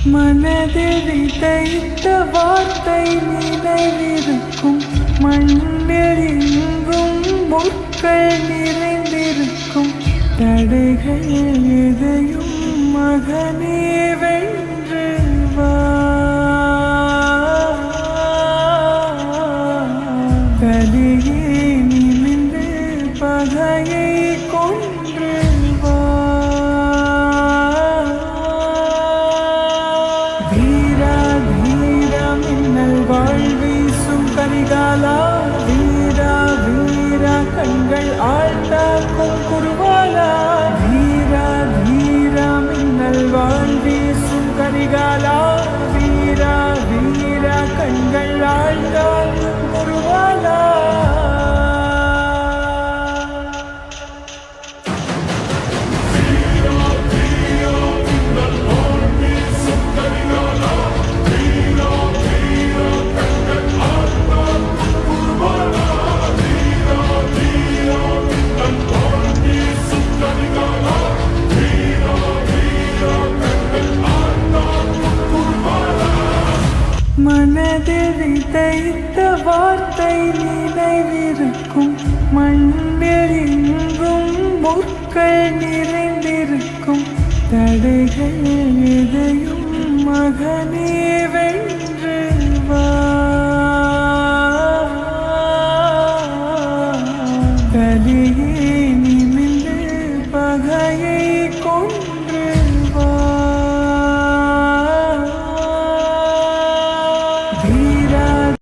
மனதில் விதைத்த வார்த்தை நினைவிருக்கும். மண்ணில் எங்கும் முற்கள் நிறைந்திருக்கும். தடைகள் எதையும் மகனே வென்று வா. கலியே நிமிந்து பகையை கொன்று வா. வீரா வீரா மின்னல் வாழ்வீசும் கரிகாலா. வீரா வீரா கண்கள் ஆழ்ந்தாக்கும் குருவாலா. வீரா வீரா மின்னல் வாழ்வீசும் கரிகாலா. வீரா வீரா கண்கள் ஆழ்ந்தாக்கும் குருவாலா. மனதில் விதைத்த வார்த்தை நினைவிருக்கும். மண்ணில் எங்கும் முற்கள் நிறைந்திருக்கும். தடைகள் எதையும் மகனே வென்று